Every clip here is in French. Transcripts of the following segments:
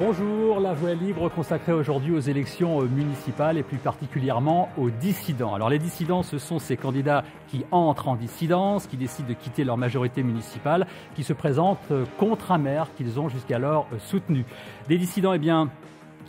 Bonjour, La Voix est libre consacrée aujourd'hui aux élections municipales et plus particulièrement aux dissidents. Alors les dissidents, ce sont ces candidats qui entrent en dissidence, qui décident de quitter leur majorité municipale, qui se présentent contre un maire qu'ils ont jusqu'alors soutenu. Des dissidents, eh bien,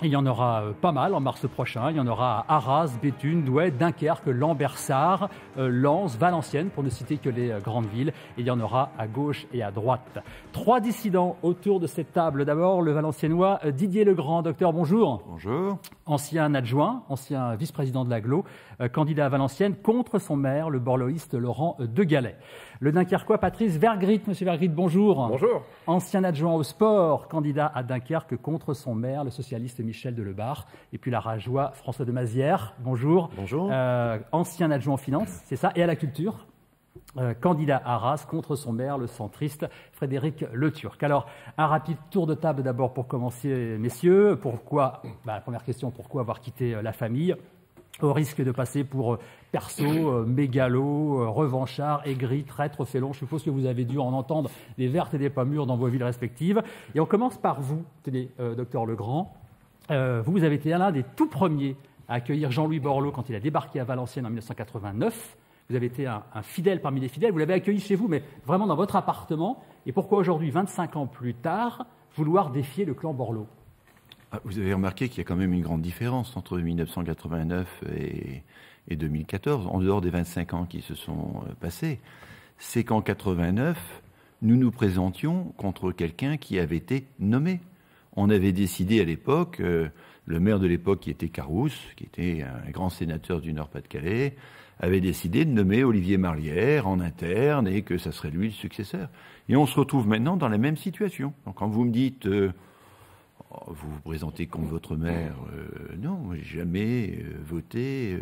il y en aura pas mal en mars prochain. Il y en aura à Arras, Béthune, Douai, Dunkerque, Lambersart, Lens, Valenciennes, pour ne citer que les grandes villes. Et il y en aura à gauche et à droite. 3 dissidents autour de cette table. D'abord, le Valenciennois Didier Legrand. Docteur, bonjour. Bonjour. Ancien adjoint, ancien vice-président de l'Agglo, candidat à Valenciennes contre son maire, le borloïste Laurent Degalais. Le Dunkerquois Patrice Vergrit. Monsieur Vergrit, bonjour. Bonjour. Ancien adjoint au sport, candidat à Dunkerque contre son maire, le socialiste Michel Delebart. Et puis la rageois François de Mazières. Bonjour. Bonjour. Ancien adjoint aux finances, c'est ça, et à la culture. Candidat à Arras contre son maire, le centriste Frédéric Le Turc. Alors, un rapide tour de table d'abord pour commencer, messieurs. Pourquoi, la première question, pourquoi avoir quitté la famille ? Au risque de passer pour perso, mégalo, revanchard, aigri, traître, félon. Je suppose que vous avez dû en entendre des vertes et des pas mûres dans vos villes respectives. Et on commence par vous, tenez, docteur Legrand. Vous avez été l'un des tout premiers à accueillir Jean-Louis Borloo quand il a débarqué à Valenciennes en 1989. Vous avez été un fidèle parmi les fidèles. Vous l'avez accueilli chez vous, mais vraiment dans votre appartement. Et pourquoi aujourd'hui, 25 ans plus tard, vouloir défier le clan Borloo ? Vous avez remarqué qu'il y a quand même une grande différence entre 1989 et 2014, en dehors des 25 ans qui se sont passés. C'est qu'en 89, nous nous présentions contre quelqu'un qui avait été nommé. On avait décidé à l'époque, le maire de l'époque qui était Carousse, qui était un grand sénateur du Nord-Pas-de-Calais, avait décidé de nommer Olivier Marlière en interne et que ça serait lui le successeur. Et on se retrouve maintenant dans la même situation. Donc quand vous me dites... vous vous présentez contre votre maire. Non, moi, j'ai jamais voté,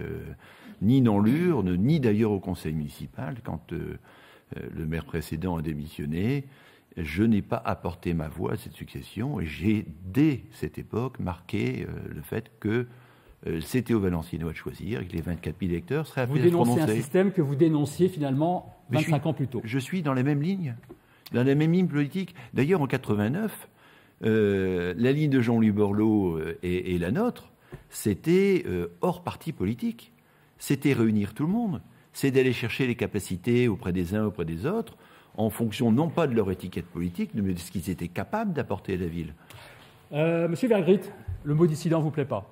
ni dans l'urne, ni d'ailleurs au conseil municipal. Quand le maire précédent a démissionné, je n'ai pas apporté ma voix à cette succession et j'ai, dès cette époque, marqué le fait que c'était aux Valenciennois de choisir et que les 24 000 électeurs seraient appelés à se prononcer. Vous dénoncez un système que vous dénonciez finalement 25 ans plus tôt. Je suis dans la même ligne, politique. D'ailleurs, en 89, la ligne de Jean-Louis Borloo et la nôtre, c'était hors parti politique. C'était réunir tout le monde. C'est d'aller chercher les capacités auprès des uns, auprès des autres, en fonction non pas de leur étiquette politique, mais de ce qu'ils étaient capables d'apporter à la ville. Monsieur Vergrit, le mot dissident vous plaît pas ?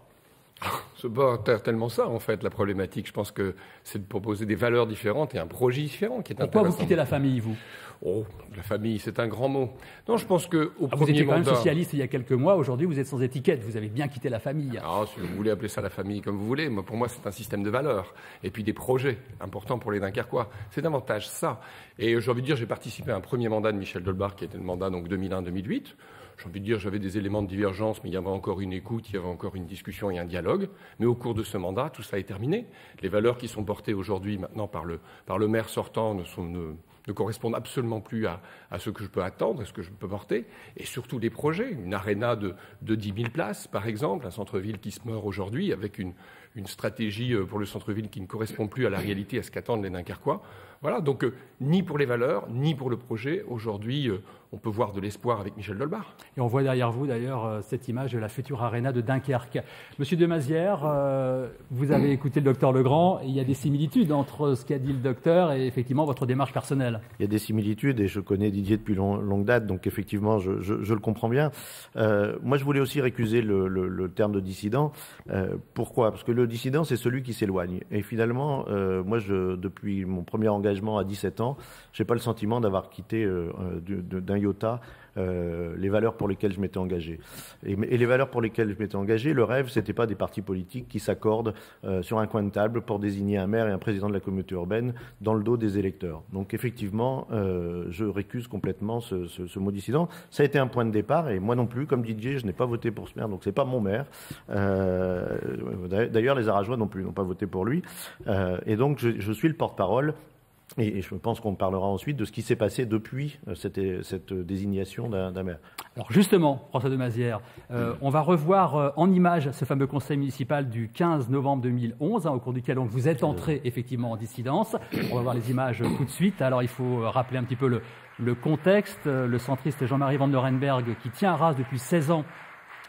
C'est pas tellement ça, en fait, la problématique. Je pense que c'est de proposer des valeurs différentes et un projet différent qui est intéressant. Pourquoi vous quittez la famille, vous ? Oh, la famille, c'est un grand mot. Non, je pense qu'au premier mandat... Vous étiez quand même socialiste il y a quelques mois. Aujourd'hui, vous êtes sans étiquette. Vous avez bien quitté la famille. Ah, si vous voulez appeler ça la famille comme vous voulez, pour moi, c'est un système de valeurs. Et puis des projets importants pour les Dunkerquois. C'est davantage ça. Et j'ai envie de dire, j'ai participé à un premier mandat de Michel Delebart, qui était le mandat donc 2001-2008. J'ai envie de dire, j'avais des éléments de divergence, mais il y avait encore une écoute, il y avait encore une discussion et un dialogue. Mais au cours de ce mandat, tout ça est terminé. Les valeurs qui sont portées aujourd'hui, maintenant, par le maire sortant ne correspondent absolument plus à ce que je peux attendre, à ce que je peux porter. Et surtout des projets. Une aréna de 10 000 places, par exemple, un centre-ville qui se meurt aujourd'hui avec une stratégie pour le centre-ville qui ne correspond plus à la réalité, à ce qu'attendent les Dunkerquois. Voilà, donc ni pour les valeurs, ni pour le projet. Aujourd'hui, on peut voir de l'espoir avec Michel Delebart. Et on voit derrière vous, d'ailleurs, cette image de la future aréna de Dunkerque. Monsieur de Mazières, vous avez écouté le docteur Legrand. Et il y a des similitudes entre ce qu'a dit le docteur et effectivement votre démarche personnelle. Il y a des similitudes et je connais Didier depuis longue date, donc effectivement, je le comprends bien. Moi, je voulais aussi récuser le terme de dissident. Pourquoi ? Parce que le dissident, c'est celui qui s'éloigne. Et finalement, moi, depuis mon premier engagement à 17 ans, je n'ai pas le sentiment d'avoir quitté d'un iota les valeurs pour lesquelles je m'étais engagé. Et les valeurs pour lesquelles je m'étais engagé, le rêve, c'était pas des partis politiques qui s'accordent sur un coin de table pour désigner un maire et un président de la communauté urbaine dans le dos des électeurs. Donc effectivement, je récuse complètement ce mot dissident. Ça a été un point de départ et moi non plus, comme Didier, je n'ai pas voté pour ce maire, donc c'est pas mon maire. D'ailleurs, les Arageois non plus n'ont pas voté pour lui. Et donc je suis le porte-parole. Et je pense qu'on parlera ensuite de ce qui s'est passé depuis cette désignation d'un maire. Alors justement, François de Mazières, on va revoir en images ce fameux conseil municipal du 15 novembre 2011, au cours duquel donc, vous êtes entré effectivement en dissidence. On va voir les images tout de suite. Alors il faut rappeler un petit peu le contexte. Le centriste Jean-Marie Van Neurenberg, qui tient Arras depuis 16 ans,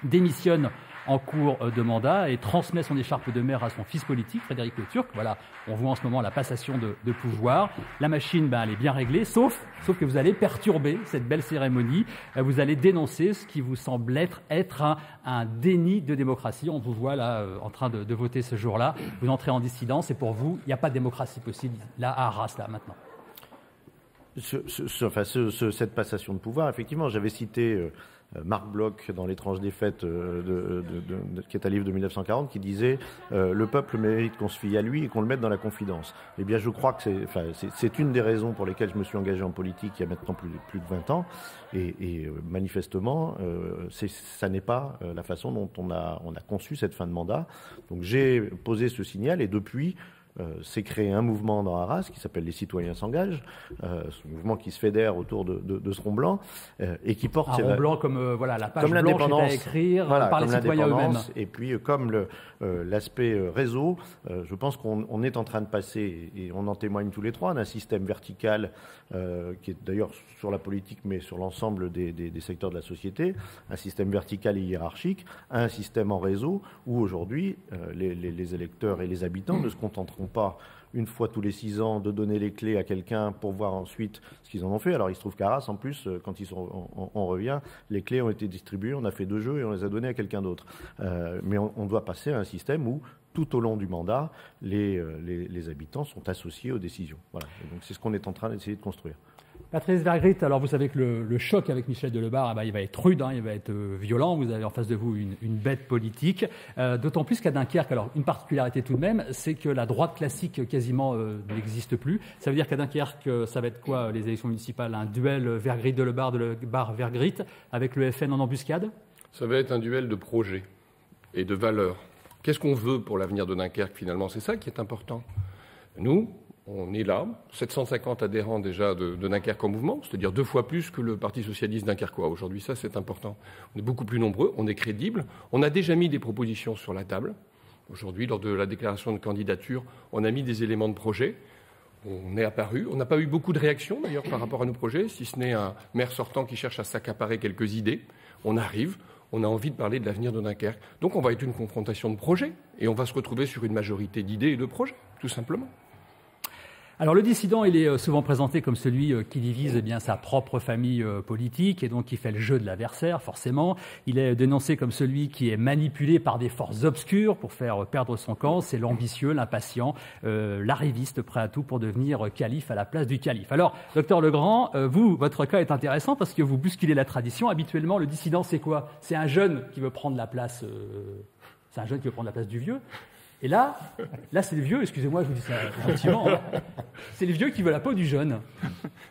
démissionne en cours de mandat et transmet son écharpe de maire à son fils politique, Frédéric Le Turc. Voilà, on voit en ce moment la passation de pouvoir. La machine, elle est bien réglée, sauf que vous allez perturber cette belle cérémonie. Vous allez dénoncer ce qui vous semble être un déni de démocratie. On vous voit là en train de voter ce jour-là. Vous entrez en dissidence et pour vous, il n'y a pas de démocratie possible là à Arras, là, maintenant. Cette passation de pouvoir, effectivement, j'avais cité Marc Bloch dans L'étrange défaite, qui est un livre de 1940, qui disait le peuple mérite qu'on se fie à lui et qu'on le mette dans la confidence. Eh bien, je crois que c'est une des raisons pour lesquelles je me suis engagé en politique il y a maintenant plus de 20 ans. Et manifestement, ça n'est pas la façon dont on a conçu cette fin de mandat. Donc j'ai posé ce signal et depuis, s'est créé un mouvement dans Arras qui s'appelle Les Citoyens s'engagent, ce mouvement qui se fédère autour de ce rond blanc et qui porte... Un rond blanc comme la page comme blanche est à écrire par les citoyens eux-mêmes. Et puis comme l'aspect réseau, je pense qu'on est en train de passer, et on en témoigne tous les trois, d'un système vertical qui est d'ailleurs sur la politique mais sur l'ensemble des secteurs de la société, un système vertical et hiérarchique, à un système en réseau où aujourd'hui les électeurs et les habitants ne se contenteront pas une fois tous les 6 ans de donner les clés à quelqu'un pour voir ensuite ce qu'ils en ont fait. Alors il se trouve qu'à Arras, en plus, quand on revient, les clés ont été distribuées, on a fait 2 jeux et on les a donnés à quelqu'un d'autre. Mais on doit passer à un système où tout au long du mandat, les habitants sont associés aux décisions. Voilà. Et donc c'est ce qu'on est en train d'essayer de construire. Patrice Vergrit, alors vous savez que le choc avec Michel Delebarre, il va être rude, il va être violent. Vous avez en face de vous une bête politique. D'autant plus qu'à Dunkerque, alors une particularité tout de même, c'est que la droite classique quasiment n'existe plus. Ça veut dire qu'à Dunkerque, ça va être quoi les élections municipales? Un duel Vergrit-Delebarre, Delebarre-Vergrit, avec le FN en embuscade? Ça va être un duel de projets et de valeurs. Qu'est-ce qu'on veut pour l'avenir de Dunkerque finalement? C'est ça qui est important. Nous, on est là, 750 adhérents déjà de Dunkerque en mouvement, c'est-à-dire 2 fois plus que le Parti socialiste dunkerquois. Aujourd'hui, ça, c'est important. On est beaucoup plus nombreux, on est crédible. On a déjà mis des propositions sur la table. Aujourd'hui, lors de la déclaration de candidature, on a mis des éléments de projet. On est apparu. On n'a pas eu beaucoup de réactions, d'ailleurs, par rapport à nos projets, si ce n'est un maire sortant qui cherche à s'accaparer quelques idées. On arrive. On a envie de parler de l'avenir de Dunkerque. Donc, on va être une confrontation de projets. Et on va se retrouver sur une majorité d'idées et de projets, tout simplement. Alors le dissident, il est souvent présenté comme celui qui divise sa propre famille politique et donc qui fait le jeu de l'adversaire, forcément. Il est dénoncé comme celui qui est manipulé par des forces obscures pour faire perdre son camp. C'est l'ambitieux, l'impatient, l'arriviste, prêt à tout pour devenir calife à la place du calife. Alors, docteur Legrand, votre cas est intéressant parce que vous bousculez la tradition. Habituellement, le dissident, c'est quoi? C'est un jeune qui veut prendre la place. C'est un jeune qui veut prendre la place du vieux. Et là, c'est le vieux, excusez-moi, je vous dis ça gentiment, c'est le vieux qui veut la peau du jeune.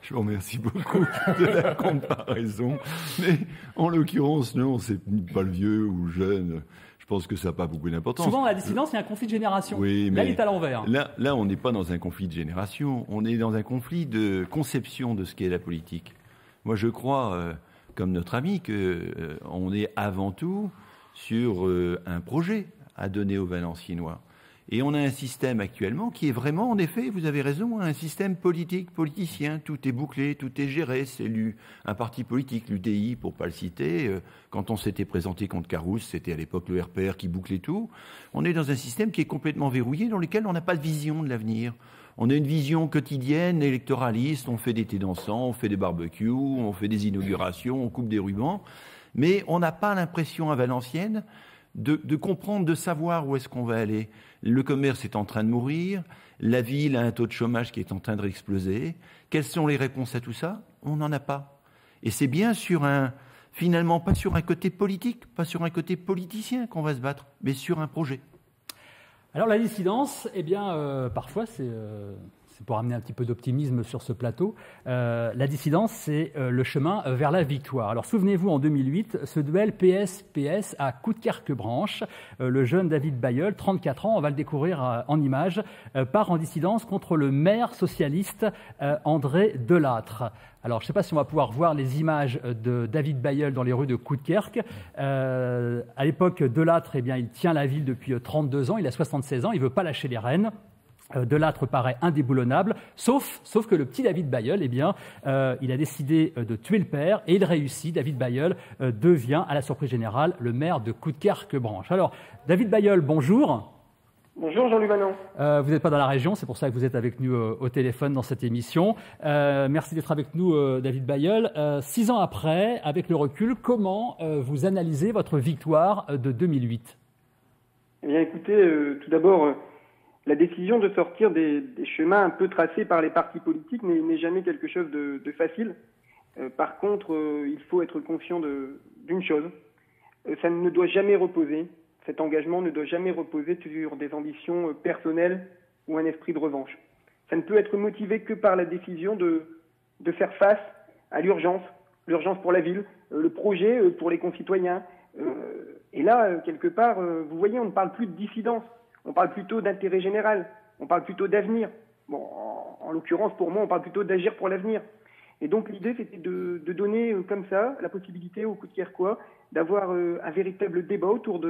Je vous remercie beaucoup de la comparaison. Mais en l'occurrence, non, c'est pas le vieux ou le jeune. Je pense que ça n'a pas beaucoup d'importance. Souvent, à la dissidence, il y a un conflit de génération. Oui, là, il est à l'envers. Là, on n'est pas dans un conflit de génération. On est dans un conflit de conception de ce qu'est la politique. Moi, je crois, comme notre ami, qu'on est avant tout sur un projet à donner aux Valenciennois. Et on a un système actuellement qui est vraiment, en effet, vous avez raison, un système politicien. Tout est bouclé, tout est géré. C'est un parti politique, l'UDI, pour ne pas le citer. Quand on s'était présenté contre Carrousse, c'était à l'époque le RPR qui bouclait tout. On est dans un système qui est complètement verrouillé, dans lequel on n'a pas de vision de l'avenir. On a une vision quotidienne, électoraliste. On fait des thés dansants, on fait des barbecues, on fait des inaugurations, on coupe des rubans. Mais on n'a pas l'impression à Valenciennes de comprendre, de savoir où est-ce qu'on va aller. Le commerce est en train de mourir, la ville a un taux de chômage qui est en train de exploser. Quelles sont les réponses à tout ça? On n'en a pas. Et c'est bien finalement pas sur un côté politique, pas sur un côté politicien qu'on va se battre, mais sur un projet. Alors la dissidence, parfois c'est pour amener un petit peu d'optimisme sur ce plateau, la dissidence, c'est le chemin vers la victoire. Alors souvenez-vous, en 2008, ce duel PS-PS à Coudekerque-Branche, le jeune David Bailleul, 34 ans, on va le découvrir en images, part en dissidence contre le maire socialiste André Delattre. Alors, je ne sais pas si on va pouvoir voir les images de David Bailleul dans les rues de Coudekerque. À l'époque, Delattre, il tient la ville depuis 32 ans, il a 76 ans, il ne veut pas lâcher les rênes. Delattre paraît indéboulonnable, sauf que le petit David Bailleul, il a décidé de tuer le père et il réussit. David Bailleul devient, à la surprise générale, le maire de Coudekerque-Branche. Alors, David Bailleul, bonjour. Bonjour Jean-Louis Manon. Vous n'êtes pas dans la région, c'est pour ça que vous êtes avec nous au téléphone dans cette émission. Merci d'être avec nous, David Bailleul. 6 ans après, avec le recul, comment vous analysez votre victoire de 2008 ? Eh bien écoutez, tout d'abord, la décision de sortir des chemins un peu tracés par les partis politiques n'est jamais quelque chose de facile. Par contre, il faut être conscient d'une chose, ça ne doit jamais reposer. Cet engagement ne doit jamais reposer sur des ambitions personnelles ou un esprit de revanche. Ça ne peut être motivé que par la décision de faire face à l'urgence pour la ville, le projet pour les concitoyens. Et là, quelque part, vous voyez, on ne parle plus de dissidence, on parle plutôt d'intérêt général, on parle plutôt d'avenir. Bon, en l'occurrence, pour moi, on parle plutôt d'agir pour l'avenir. Et donc l'idée, c'était de donner comme ça la possibilité aux Coudekerquois d'avoir un véritable débat autour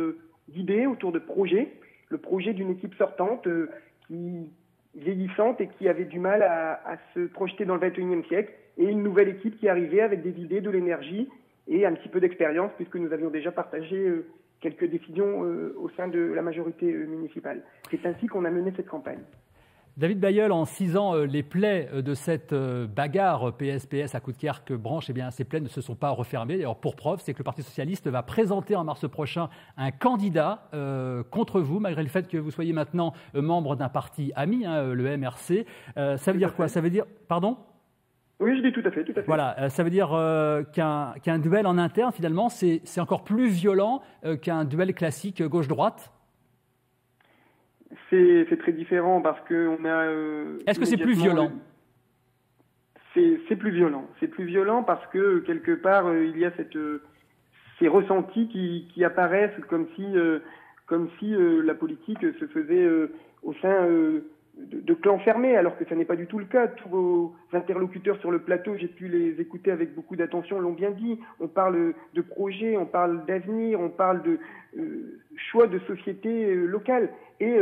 d'idées, autour de projets, le projet d'une équipe sortante qui vieillissante et qui avait du mal à se projeter dans le XXIe siècle, et une nouvelle équipe qui arrivait avec des idées, de l'énergie et un petit peu d'expérience, puisque nous avions déjà partagé quelques décisions au sein de la majorité municipale. C'est ainsi qu'on a mené cette campagne. David Bailleul, en 6 ans, les plaies de cette bagarre PS-PS à Coudekerque-Branche, eh bien, ces plaies ne se sont pas refermées. Alors, pour preuve, c'est que le Parti socialiste va présenter en mars prochain un candidat contre vous, malgré le fait que vous soyez maintenant membre d'un parti ami, le MRC. Ça veut dire quoi ? Ça veut dire... Pardon ? Oui, je dis tout à fait. Voilà, ça veut dire qu'un duel en interne, finalement, c'est encore plus violent qu'un duel classique gauche-droite ? C'est très différent parce que on a. Est-ce que c'est plus violent ? C'est plus violent. C'est plus violent parce que quelque part il y a ces ressentis qui apparaissent comme si la politique se faisait au sein de clans fermés, alors que ça n'est pas du tout le cas. Tous vos interlocuteurs sur le plateau, j'ai pu les écouter avec beaucoup d'attention, l'ont bien dit. On parle de projets, on parle d'avenir, on parle de choix de société locale. Et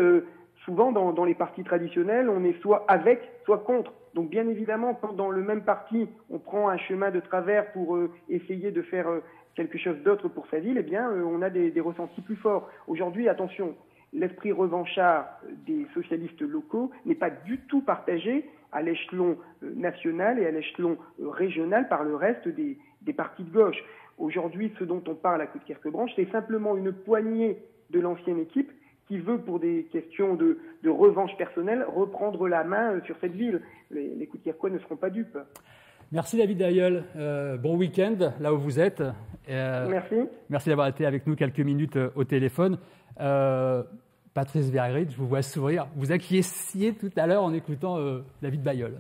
souvent, dans les partis traditionnels, on est soit avec, soit contre. Donc, bien évidemment, quand dans le même parti, on prend un chemin de travers pour essayer de faire quelque chose d'autre pour sa ville, eh bien, on a des ressentis plus forts. Aujourd'hui, attention, l'esprit revanchard des socialistes locaux n'est pas du tout partagé à l'échelon national et à l'échelon régional par le reste des partis de gauche. Aujourd'hui, ce dont on parle à Coudekerque-Branche, c'est simplement une poignée de l'ancienne équipe qui veut, pour des questions de revanche personnelle, reprendre la main sur cette ville. Les Coudekerquois ne seront pas dupes. Merci David Bailleul. Bon week-end, là où vous êtes. Merci. Merci d'avoir été avec nous quelques minutes au téléphone. Patrice Vergrit, je vous vois sourire. Vous acquiesciez tout à l'heure en écoutant David Bailleul.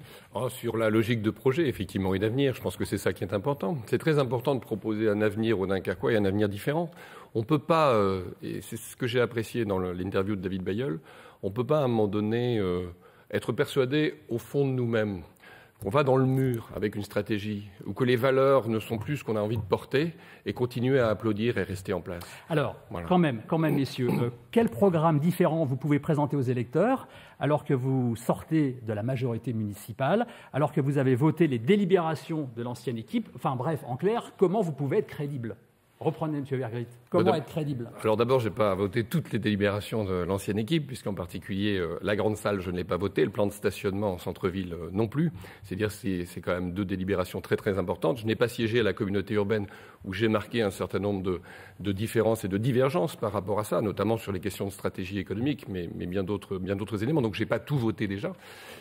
Sur la logique de projet, effectivement, et d'avenir, je pense que c'est ça qui est important. C'est très important de proposer un avenir aux Dunkerquois et un avenir différent. On ne peut pas, et c'est ce que j'ai apprécié dans l'interview de David Bailleul, on ne peut pas à un moment donné être persuadé au fond de nous-mêmes qu'on va dans le mur avec une stratégie, ou que les valeurs ne sont plus ce qu'on a envie de porter, et continuer à applaudir et rester en place. Alors, voilà. quand même, messieurs, quel programme différent vous pouvez présenter aux électeurs alors que vous sortez de la majorité municipale, alors que vous avez voté les délibérations de l'ancienne équipe ? Enfin bref, en clair, comment vous pouvez être crédible ? Reprenez, M. Vergrit. Comment être crédible ? Alors d'abord, je n'ai pas voté toutes les délibérations de l'ancienne équipe, puisqu'en particulier, la grande salle, je ne l'ai pas voté, le plan de stationnement en centre-ville non plus. C'est-à-dire que c'est quand même 2 délibérations très très importantes. Je n'ai pas siégé à la communauté urbaine, où j'ai marqué un certain nombre de différences et de divergences par rapport à ça, notamment sur les questions de stratégie économique, mais bien d'autres éléments. Donc je n'ai pas tout voté déjà.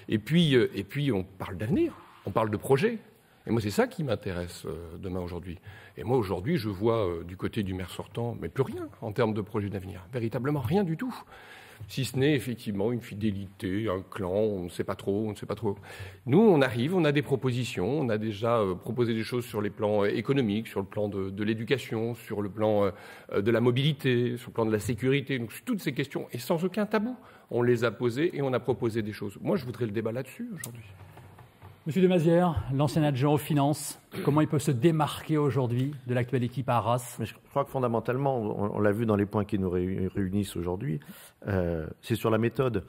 Et puis on parle d'avenir, on parle de projet. Et moi, c'est ça qui m'intéresse demain, aujourd'hui. Et moi, aujourd'hui, je vois du côté du maire sortant, mais plus rien en termes de projet d'avenir. Véritablement rien du tout. Si ce n'est effectivement une fidélité, un clan, on ne sait pas trop. Nous, on arrive, on a des propositions. On a déjà proposé des choses sur les plans économiques, sur le plan de l'éducation, sur le plan de la mobilité, sur le plan de la sécurité. Donc, toutes ces questions, et sans aucun tabou, on les a posées et on a proposé des choses. Moi, je voudrais le débat là-dessus, aujourd'hui. Monsieur Demazière, l'ancien adjoint aux finances, Comment il peut se démarquer aujourd'hui de l'actuelle équipe à Arras? Mais je crois que fondamentalement, on l'a vu dans les points qui nous réunissent aujourd'hui, c'est sur la méthode.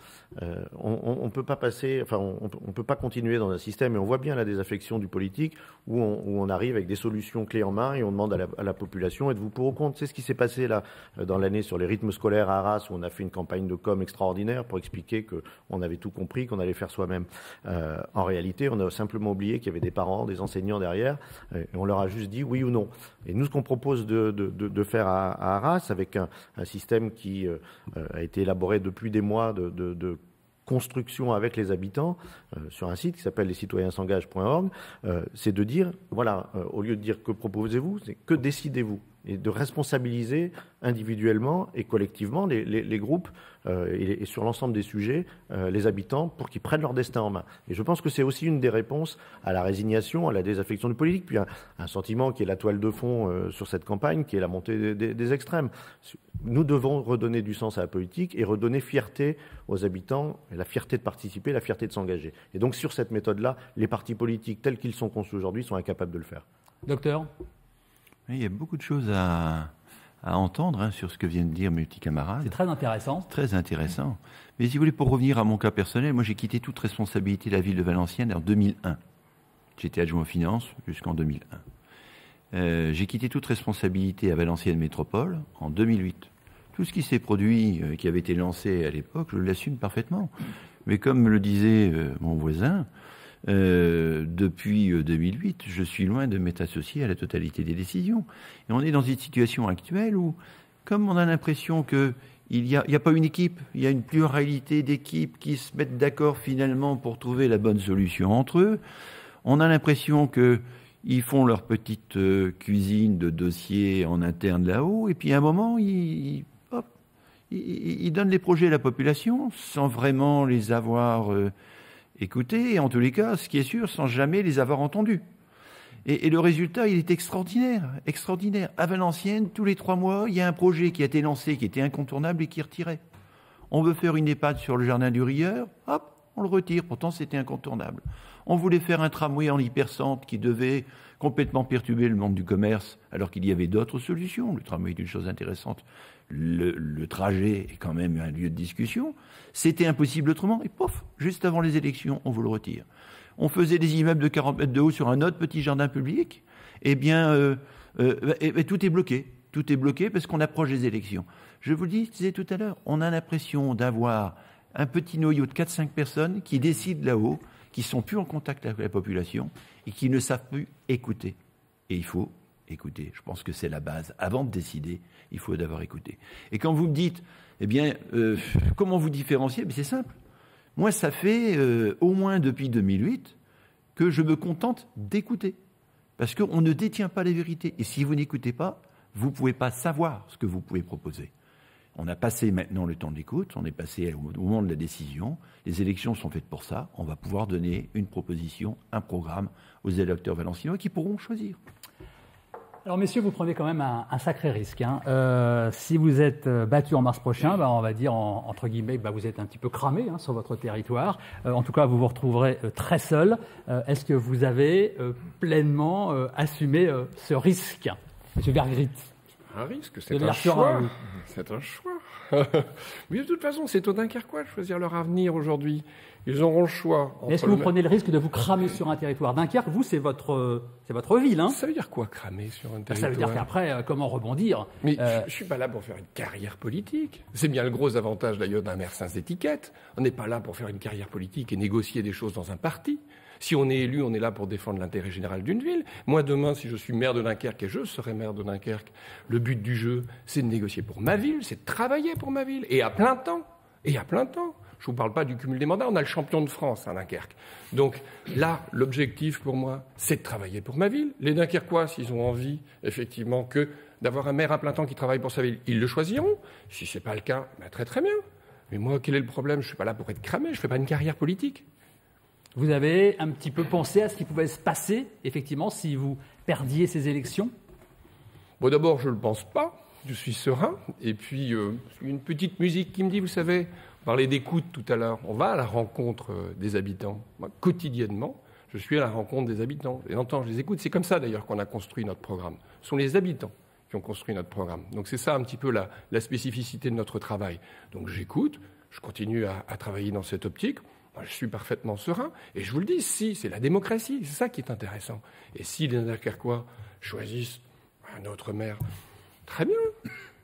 On peut pas passer, enfin, on peut pas continuer dans un système, et on voit bien la désaffection du politique, où on arrive avec des solutions clés en main et on demande à la population, êtes-vous pour ou contre? C'est ce qui s'est passé là dans l'année sur les rythmes scolaires à Arras, où on a fait une campagne de com extraordinaire pour expliquer qu'on avait tout compris, qu'on allait faire soi-même. En réalité, on a simplement oublié qu'il y avait des parents, des enseignants derrière, et on leur a juste dit oui ou non. Et nous, ce qu'on propose de faire à Arras, avec un système qui a été élaboré depuis des mois de construction avec les habitants sur un site qui s'appelle lescitoyenssengagent.org, c'est de dire, voilà, au lieu de dire que proposez-vous, c'est que décidez-vous, et de responsabiliser individuellement et collectivement les groupes et sur l'ensemble des sujets les habitants pour qu'ils prennent leur destin en main. Et je pense que c'est aussi une des réponses à la résignation, à la désaffection du politique, puis un sentiment qui est la toile de fond sur cette campagne, qui est la montée des extrêmes. Nous devons redonner du sens à la politique et redonner fierté aux habitants, et la fierté de participer, la fierté de s'engager. Et donc sur cette méthode-là, les partis politiques tels qu'ils sont conçus aujourd'hui sont incapables de le faire. Docteur? Il y a beaucoup de choses à entendre sur ce que viennent de dire mes petits camarades. C'est très intéressant. Très intéressant. Mais si vous voulez, pour revenir à mon cas personnel, moi j'ai quitté toute responsabilité de la ville de Valenciennes en 2001. J'étais adjoint aux finances jusqu'en 2001. J'ai quitté toute responsabilité à Valenciennes Métropole en 2008. Tout ce qui s'est produit, qui avait été lancé à l'époque, je l'assume parfaitement. Mais comme me le disait mon voisin, depuis 2008, je suis loin de m'être associé à la totalité des décisions. Et on est dans une situation actuelle où, comme on a l'impression qu'il n'y a pas une équipe, il y a une pluralité d'équipes qui se mettent d'accord finalement pour trouver la bonne solution entre eux, on a l'impression qu'ils font leur petite cuisine de dossiers en interne là-haut, et puis à un moment, ils donnent les projets à la population sans vraiment les avoir écoutés, et en tous les cas, ce qui est sûr, sans jamais les avoir entendus. Et le résultat, il est extraordinaire, extraordinaire. À Valenciennes, tous les 3 mois, il y a un projet qui a été lancé, qui était incontournable et qui est retiré. On veut faire une EHPAD sur le jardin du Rieur, hop, on le retire, pourtant c'était incontournable. On voulait faire un tramway en hypercentre qui devait complètement perturber le monde du commerce, alors qu'il y avait d'autres solutions. Le tramway est une chose intéressante. Le trajet est quand même un lieu de discussion. C'était impossible autrement, et pouf, juste avant les élections, on vous le retire. On faisait des immeubles de 40 mètres de haut sur un autre petit jardin public, eh bien, tout est bloqué. Tout est bloqué parce qu'on approche des élections. Je vous le disais tout à l'heure, on a l'impression d'avoir un petit noyau de 4-5 personnes qui décident là-haut, qui ne sont plus en contact avec la population et qui ne savent plus écouter. Et il faut écouter. Je pense que c'est la base. Avant de décider, il faut d'abord écouter. Et quand vous me dites, eh bien, comment vous différencier ? C'est simple. Moi, ça fait au moins depuis 2008 que je me contente d'écouter. Parce qu'on ne détient pas les vérités. Et si vous n'écoutez pas, vous ne pouvez pas savoir ce que vous pouvez proposer. On a passé maintenant le temps de l'écoute, on est passé au moment de la décision. Les élections sont faites pour ça. On va pouvoir donner une proposition, un programme aux électeurs valenciennois qui pourront choisir. Alors, messieurs, vous prenez quand même un sacré risque. Si vous êtes battus en mars prochain, on va dire, entre guillemets, vous êtes un petit peu cramé sur votre territoire. En tout cas, vous vous retrouverez très seul. Est-ce que vous avez pleinement assumé ce risque, M. Vergrit ? Un risque, c'est un choix. C'est un choix. Mais de toute façon, c'est aux Dunkerquois de choisir leur avenir aujourd'hui. Ils auront le choix. Est-ce que vous prenez le risque de vous cramer sur un territoire ? Dunkerque, vous, c'est votre ville. Ça veut dire quoi, cramer sur un territoire ? Ça veut dire qu'après, comment rebondir ? Mais je ne suis pas là pour faire une carrière politique. C'est bien le gros avantage d'ailleurs d'un maire sans étiquette. On n'est pas là pour faire une carrière politique et négocier des choses dans un parti. Si on est élu, on est là pour défendre l'intérêt général d'une ville. Moi, demain, si je suis maire de Dunkerque et je serai maire de Dunkerque, le but du jeu, c'est de négocier pour ma ville, c'est de travailler pour ma ville. Et à plein temps. Et à plein temps. Je ne vous parle pas du cumul des mandats, on a le champion de France à Dunkerque. Donc là, l'objectif pour moi, c'est de travailler pour ma ville. Les Dunkerquois, s'ils ont envie, effectivement, que d'avoir un maire à plein temps qui travaille pour sa ville, ils le choisiront. Si ce n'est pas le cas, très très bien. Mais moi, quel est le problème ? Je ne suis pas là pour être cramé, je ne fais pas une carrière politique. Vous avez un petit peu pensé à ce qui pouvait se passer, effectivement, si vous perdiez ces élections ? Bon, d'abord, je ne le pense pas. Je suis serein. Et puis, une petite musique qui me dit, vous savez, on parlait d'écoute tout à l'heure. On va à la rencontre des habitants. Moi, quotidiennement, Je suis à la rencontre des habitants. Et j'entends, je les écoute. C'est comme ça, d'ailleurs, qu'on a construit notre programme. Ce sont les habitants qui ont construit notre programme. Donc c'est ça un petit peu la spécificité de notre travail. Donc j'écoute, je continue à travailler dans cette optique. Moi, je suis parfaitement serein. Et je vous le dis, si, c'est la démocratie. C'est ça qui est intéressant. Et si les Dunkerquois choisissent un autre maire, très bien.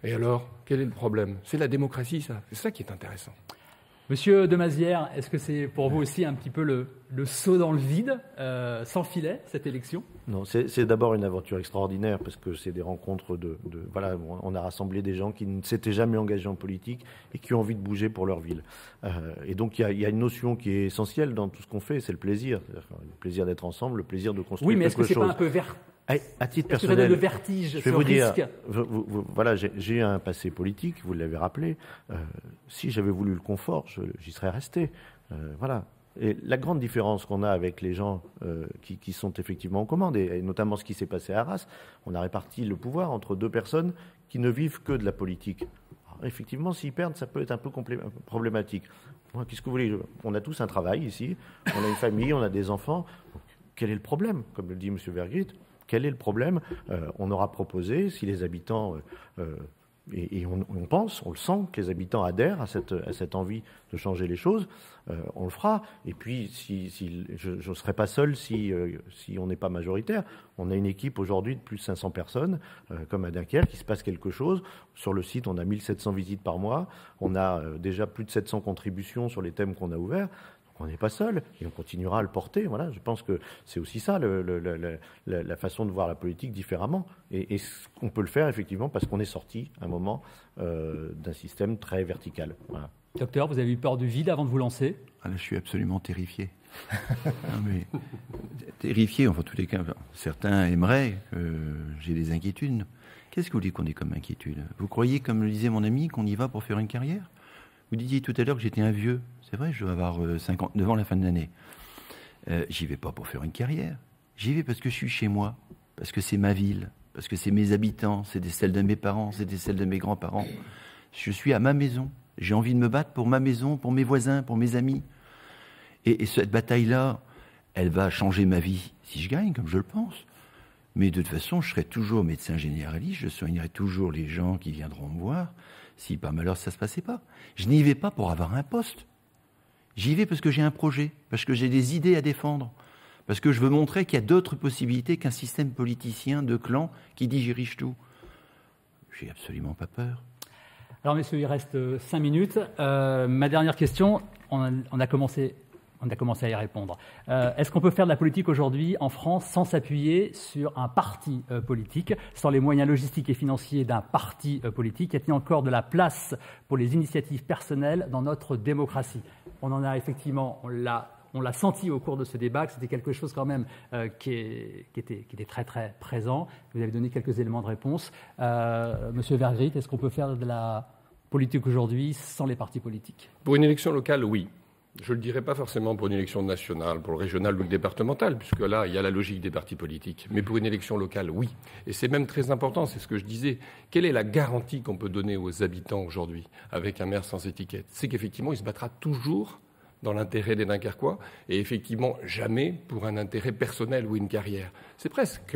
Et alors, quel est le problème? C'est la démocratie, ça. C'est ça qui est intéressant. Monsieur de Mazières, est-ce que c'est pour vous aussi un petit peu le saut dans le vide, sans filet, cette élection? Non, c'est d'abord une aventure extraordinaire parce que c'est des rencontres voilà, on a rassemblé des gens qui ne s'étaient jamais engagés en politique et qui ont envie de bouger pour leur ville. Et donc il y a une notion qui est essentielle dans tout ce qu'on fait, c'est le plaisir. Le plaisir d'être ensemble, le plaisir de construire quelque chose. Oui, mais est-ce que c'est pas un peu à titre personnel, est-ce que ça donne le vertige, je vais ce vous dire, risque? voilà, j'ai eu un passé politique, vous l'avez rappelé. Si j'avais voulu le confort, j'y serais resté. Voilà. Et la grande différence qu'on a avec les gens qui sont effectivement aux commandes, et notamment ce qui s'est passé à Arras, on a réparti le pouvoir entre deux personnes qui ne vivent que de la politique. Alors, effectivement, s'ils perdent, ça peut être un peu problématique. Moi, qu'est-ce que vous voulez? On a tous un travail ici, on a une famille, on a des enfants. Donc, quel est le problème? Comme le dit M. Vergrit, quel est le problème? On aura proposé, si les habitants... Et on pense, on le sent, que les habitants adhèrent à cette envie de changer les choses, on le fera. Et puis, je ne serai pas seul si on n'est pas majoritaire. On a une équipe aujourd'hui de plus de 500 personnes, comme à Dunkerque, il se passe quelque chose. Sur le site, on a 1700 visites par mois. On a déjà plus de 700 contributions sur les thèmes qu'on a ouverts. On n'est pas seul et on continuera à le porter. Voilà, je pense que c'est aussi ça la façon de voir la politique différemment. Et on peut le faire effectivement parce qu'on est sorti à un moment d'un système très vertical. Voilà. Docteur, vous avez eu peur du vide avant de vous lancer? Ah là, je suis absolument terrifié. Non, mais, terrifié, enfin, en tous les cas, certains aimeraient que j'ai des inquiétudes. Qu'est-ce que vous voulez qu'on ait comme inquiétude? Vous croyez, comme le disait mon ami, qu'on y va pour faire une carrière? Vous disiez tout à l'heure que j'étais un vieux. C'est vrai, je vais avoir 59 ans à la fin de l'année. J'y vais pas pour faire une carrière. J'y vais parce que je suis chez moi, parce que c'est ma ville, parce que c'est mes habitants, c'est celles de mes parents, c'est celles de mes grands-parents. Je suis à ma maison. J'ai envie de me battre pour ma maison, pour mes voisins, pour mes amis. Et cette bataille-là, elle va changer ma vie si je gagne, comme je le pense. Mais de toute façon, je serai toujours médecin généraliste, je soignerai toujours les gens qui viendront me voir, si par malheur ça ne se passait pas. Je n'y vais pas pour avoir un poste. J'y vais parce que j'ai un projet, parce que j'ai des idées à défendre, parce que je veux montrer qu'il y a d'autres possibilités qu'un système politicien de clan qui dirige tout. J'ai absolument pas peur. Alors, messieurs, il reste 5 minutes. Ma dernière question, on a commencé à y répondre. Est-ce qu'on peut faire de la politique aujourd'hui en France sans s'appuyer sur un parti politique, sans les moyens logistiques et financiers d'un parti politique? Y a-t-il encore de la place pour les initiatives personnelles dans notre démocratie? On en a effectivement, on l'a senti au cours de ce débat, que c'était quelque chose quand même qui était très très présent. Vous avez donné quelques éléments de réponse. Monsieur Vergrit, est-ce qu'on peut faire de la politique aujourd'hui sans les partis politiques? Pour une élection locale, oui. Je ne le dirais pas forcément pour une élection nationale, pour le régional ou le départemental, puisque là, il y a la logique des partis politiques. Mais pour une élection locale, oui. Et c'est même très important, c'est ce que je disais. Quelle est la garantie qu'on peut donner aux habitants aujourd'hui avec un maire sans étiquette? C'est qu'effectivement, il se battra toujours dans l'intérêt des Dunkerquois et effectivement jamais pour un intérêt personnel ou une carrière. C'est presque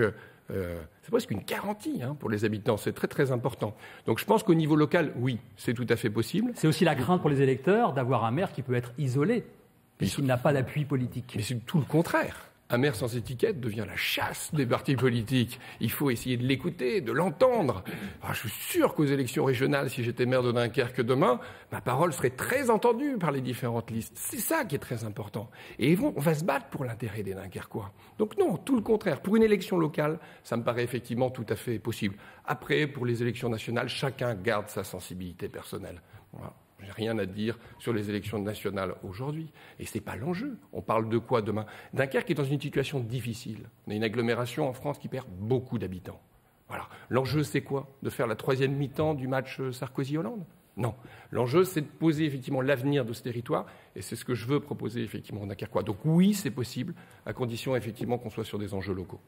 une garantie pour les habitants, c'est très très important. Donc je pense qu'au niveau local, oui, c'est tout à fait possible. C'est aussi la crainte pour les électeurs d'avoir un maire qui peut être isolé, puisqu'il n'a pas d'appui politique. Mais c'est tout le contraire. Un maire sans étiquette devient la chasse des partis politiques. Il faut essayer de l'écouter, de l'entendre. Alors, je suis sûr qu'aux élections régionales, si j'étais maire de Dunkerque demain, ma parole serait très entendue par les différentes listes. C'est ça qui est très important. Et on va se battre pour l'intérêt des Dunkerquois. Donc non, tout le contraire. Pour une élection locale, ça me paraît effectivement tout à fait possible. Après, pour les élections nationales, chacun garde sa sensibilité personnelle. Voilà. Je n'ai rien à dire sur les élections nationales aujourd'hui. Et ce n'est pas l'enjeu. On parle de quoi demain? Dunkerque est dans une situation difficile. On a une agglomération en France qui perd beaucoup d'habitants. Voilà. L'enjeu, c'est quoi? De faire la troisième mi-temps du match Sarkozy-Hollande? Non. L'enjeu, c'est de poser effectivement l'avenir de ce territoire. Et c'est ce que je veux proposer effectivement aux Dunkerquois. Donc oui, c'est possible, à condition effectivement qu'on soit sur des enjeux locaux.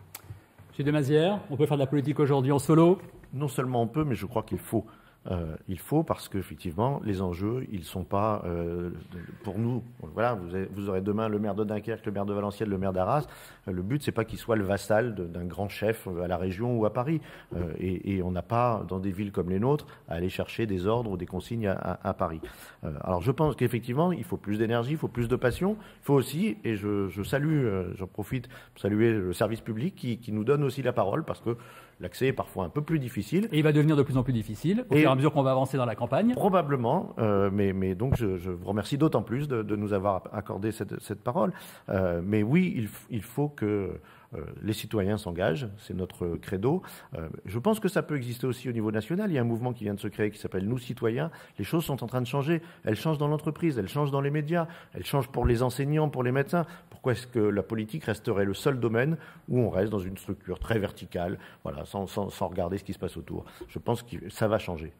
Monsieur de Mazières, on peut faire de la politique aujourd'hui en solo? Non seulement on peut, mais je crois qu'il faut. Il faut parce qu'effectivement, les enjeux, ils sont pas pour nous. Voilà, vous aurez demain le maire de Dunkerque, le maire de Valenciennes, le maire d'Arras. Le but, c'est pas qu'il soit le vassal d'un grand chef à la région ou à Paris. Et on n'a pas, dans des villes comme les nôtres, à aller chercher des ordres ou des consignes à Paris. Alors, je pense qu'effectivement, il faut plus d'énergie, il faut plus de passion. Il faut aussi, et je salue, j'en profite pour saluer le service public qui nous donne aussi la parole parce que l'accès est parfois un peu plus difficile. Et il va devenir de plus en plus difficile au fur et à mesure qu'on va avancer dans la campagne. Probablement, mais donc je vous remercie d'autant plus de nous avoir accordé cette parole. Mais oui, il faut que les citoyens s'engagent, c'est notre credo. Je pense que ça peut exister aussi au niveau national. Il y a un mouvement qui vient de se créer qui s'appelle Nous Citoyens. Les choses sont en train de changer. Elles changent dans l'entreprise, elles changent dans les médias, elles changent pour les enseignants, pour les médecins. Pourquoi est-ce que la politique resterait le seul domaine où on reste dans une structure très verticale, voilà, sans regarder ce qui se passe autour? Je pense que ça va changer.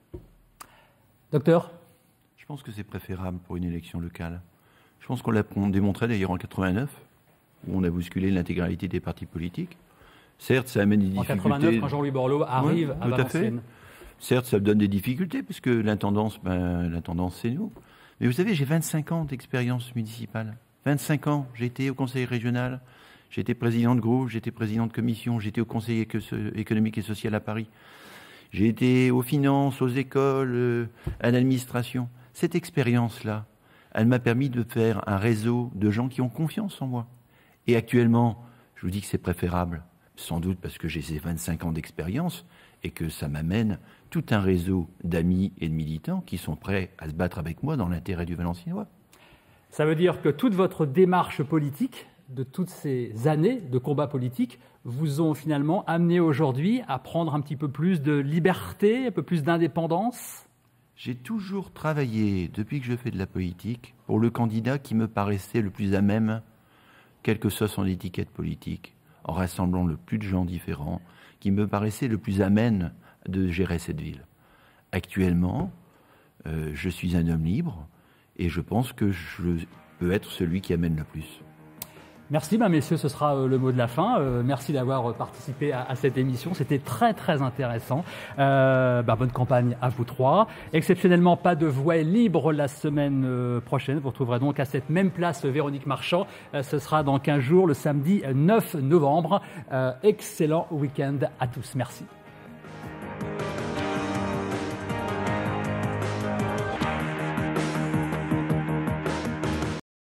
Docteur? Je pense que c'est préférable pour une élection locale. Je pense qu'on l'a démontré d'ailleurs en 89, où on a bousculé l'intégralité des partis politiques. Certes, ça amène des difficultés. En 89, quand Jean-Louis Borloo arrive à Valenciennes. Certes, ça donne des difficultés, parce que l'intendance, c'est nous. Mais vous savez, j'ai 25 ans d'expérience municipale. 25 ans, j'ai été au conseil régional, j'ai été président de groupe, j'ai été président de commission, j'ai été au conseil économique et social à Paris. J'ai été aux finances, aux écoles, à l'administration. Cette expérience-là, elle m'a permis de faire un réseau de gens qui ont confiance en moi. Et actuellement, je vous dis que c'est préférable, sans doute parce que j'ai ces 25 ans d'expérience et que ça m'amène tout un réseau d'amis et de militants qui sont prêts à se battre avec moi dans l'intérêt du Valenciennois. Ça veut dire que toute votre démarche politique, de toutes ces années de combat politique, vous ont finalement amené aujourd'hui à prendre un petit peu plus de liberté, un peu plus d'indépendance? J'ai toujours travaillé, depuis que je fais de la politique, pour le candidat qui me paraissait le plus à même, quelle que soit son étiquette politique, en rassemblant le plus de gens différents, qui me paraissait le plus à même de gérer cette ville. Actuellement, je suis un homme libre et je pense que je peux être celui qui amène le plus. Merci, messieurs, ce sera le mot de la fin. Merci d'avoir participé à cette émission. C'était très, très intéressant. Bonne campagne à vous trois. Exceptionnellement, pas de voix libre la semaine prochaine. Vous retrouverez donc à cette même place Véronique Marchand. Ce sera dans 15 jours, le samedi 9 novembre. Excellent week-end à tous. Merci.